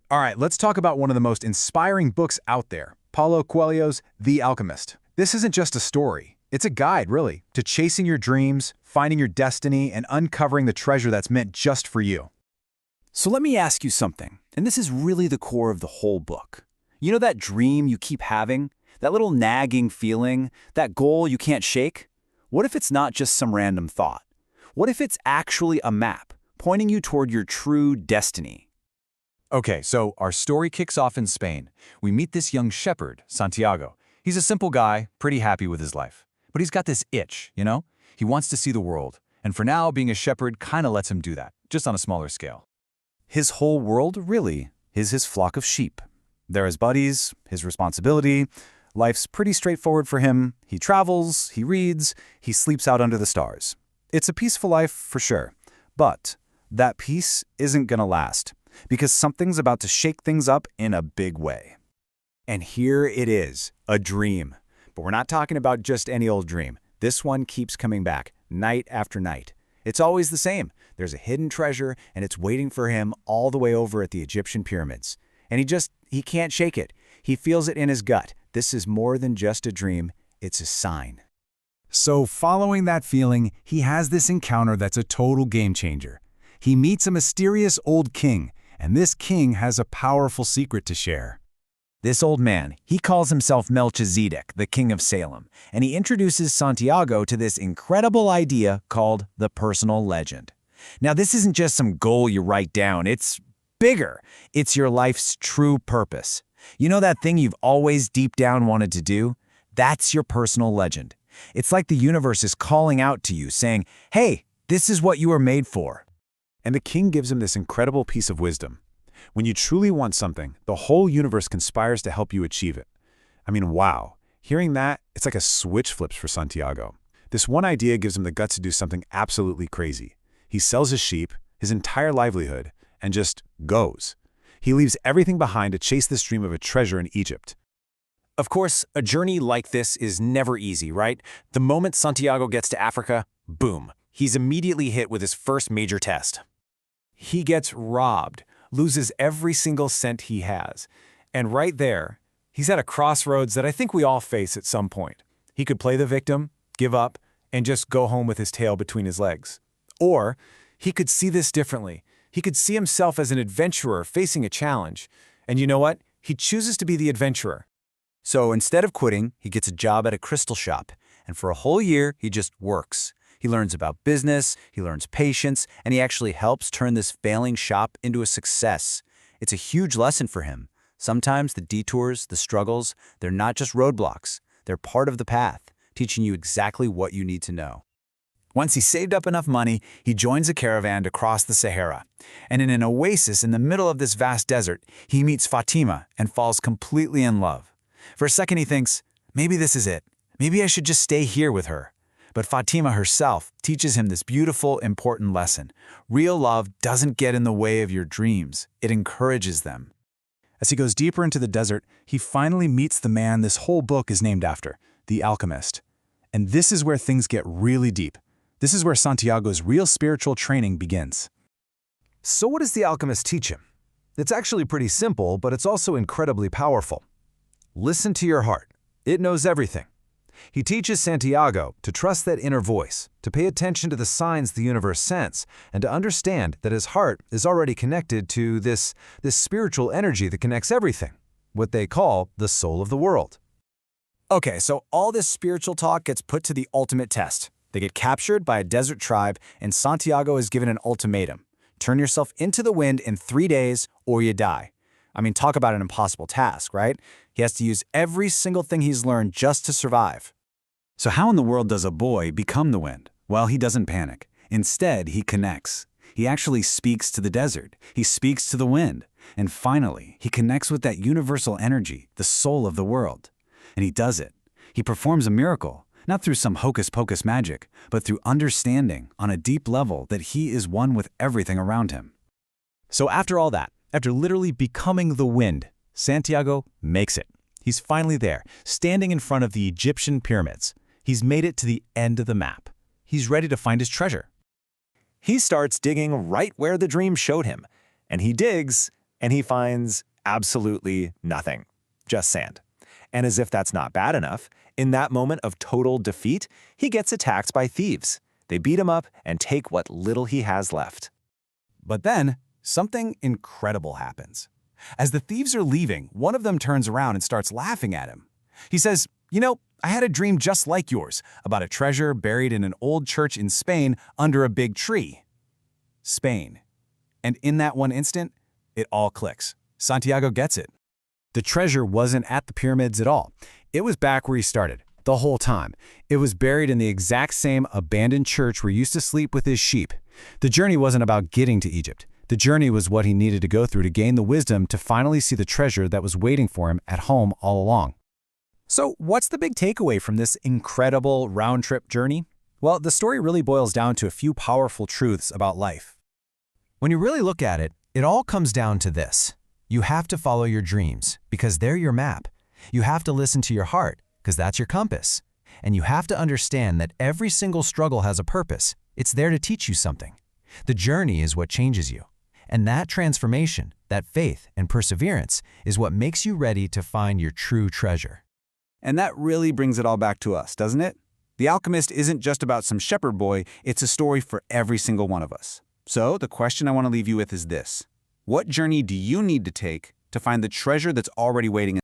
All right, let's talk about one of the most inspiring books out there, Paulo Coelho's The Alchemist. This isn't just a story. It's a guide, really, to chasing your dreams, finding your destiny, and uncovering the treasure that's meant just for you. So let me ask you something, and this is really the core of the whole book. You know that dream you keep having? That little nagging feeling? That goal you can't shake? What if it's not just some random thought? What if it's actually a map, pointing you toward your true destiny? Okay, so our story kicks off in Spain. We meet this young shepherd, Santiago. He's a simple guy, pretty happy with his life. But he's got this itch, you know? He wants to see the world. And for now, being a shepherd kind of lets him do that, just on a smaller scale. His whole world, really, is his flock of sheep. They're his buddies, his responsibility. Life's pretty straightforward for him. He travels, he reads, he sleeps out under the stars. It's a peaceful life, for sure. But that peace isn't gonna last, because something's about to shake things up in a big way. And here it is, a dream. But we're not talking about just any old dream. This one keeps coming back, night after night. It's always the same. There's a hidden treasure, and it's waiting for him all the way over at the Egyptian pyramids. And he can't shake it. He feels it in his gut. This is more than just a dream. It's a sign. So following that feeling, he has this encounter that's a total game changer. He meets a mysterious old king, and this king has a powerful secret to share. This old man, he calls himself Melchizedek, the king of Salem, and he introduces Santiago to this incredible idea called the personal legend. Now, this isn't just some goal you write down, it's bigger. It's your life's true purpose. You know that thing you've always deep down wanted to do? That's your personal legend. It's like the universe is calling out to you, saying, hey, this is what you were made for. And the king gives him this incredible piece of wisdom. When you truly want something, the whole universe conspires to help you achieve it. I mean, wow. Hearing that, it's like a switch flips for Santiago. This one idea gives him the guts to do something absolutely crazy. He sells his sheep, his entire livelihood, and just goes. He leaves everything behind to chase this dream of a treasure in Egypt. Of course, a journey like this is never easy, right? The moment Santiago gets to Africa, boom, he's immediately hit with his first major test. He gets robbed, loses every single cent he has. And right there, he's at a crossroads that I think we all face at some point. He could play the victim, give up, and just go home with his tail between his legs. Or he could see this differently. He could see himself as an adventurer facing a challenge. And you know what? He chooses to be the adventurer. So instead of quitting, he gets a job at a crystal shop. And for a whole year, he just works. He learns about business, he learns patience, and he actually helps turn this failing shop into a success. It's a huge lesson for him. Sometimes the detours, the struggles, they're not just roadblocks. They're part of the path, teaching you exactly what you need to know. Once he's saved up enough money, he joins a caravan to cross the Sahara. And in an oasis in the middle of this vast desert, he meets Fatima and falls completely in love. For a second he thinks, maybe this is it. Maybe I should just stay here with her. But Fatima herself teaches him this beautiful, important lesson. Real love doesn't get in the way of your dreams. It encourages them. As he goes deeper into the desert, he finally meets the man this whole book is named after, the Alchemist. And this is where things get really deep. This is where Santiago's real spiritual training begins. So what does the Alchemist teach him? It's actually pretty simple, but it's also incredibly powerful. Listen to your heart. It knows everything. He teaches Santiago to trust that inner voice, to pay attention to the signs the universe sends, and to understand that his heart is already connected to this spiritual energy that connects everything, what they call the soul of the world. Okay, so all this spiritual talk gets put to the ultimate test. They get captured by a desert tribe, and Santiago is given an ultimatum. Turn yourself into the wind in 3 days, or you die. I mean, talk about an impossible task, right? He has to use every single thing he's learned just to survive. So how in the world does a boy become the wind? Well, he doesn't panic. Instead, he connects. He actually speaks to the desert. He speaks to the wind. And finally, he connects with that universal energy, the soul of the world. And he does it. He performs a miracle, not through some hocus-pocus magic, but through understanding on a deep level that he is one with everything around him. So after all that, after literally becoming the wind, Santiago makes it. He's finally there, standing in front of the Egyptian pyramids. He's made it to the end of the map. He's ready to find his treasure. He starts digging right where the dream showed him, and he digs and he finds absolutely nothing, just sand. And as if that's not bad enough, in that moment of total defeat, he gets attacked by thieves. They beat him up and take what little he has left. But then, something incredible happens. As the thieves are leaving, one of them turns around and starts laughing at him. He says, "You know, I had a dream just like yours, about a treasure buried in an old church in Spain under a big tree." Spain. And in that one instant, it all clicks. Santiago gets it. The treasure wasn't at the pyramids at all. It was back where he started, the whole time. It was buried in the exact same abandoned church where he used to sleep with his sheep. The journey wasn't about getting to Egypt. The journey was what he needed to go through to gain the wisdom to finally see the treasure that was waiting for him at home all along. So what's the big takeaway from this incredible round-trip journey? Well, the story really boils down to a few powerful truths about life. When you really look at it, it all comes down to this. You have to follow your dreams, because they're your map. You have to listen to your heart, because that's your compass. And you have to understand that every single struggle has a purpose. It's there to teach you something. The journey is what changes you. And that transformation, that faith and perseverance, is what makes you ready to find your true treasure. And that really brings it all back to us, doesn't it? The Alchemist isn't just about some shepherd boy, it's a story for every single one of us. So the question I want to leave you with is this. What journey do you need to take to find the treasure that's already waiting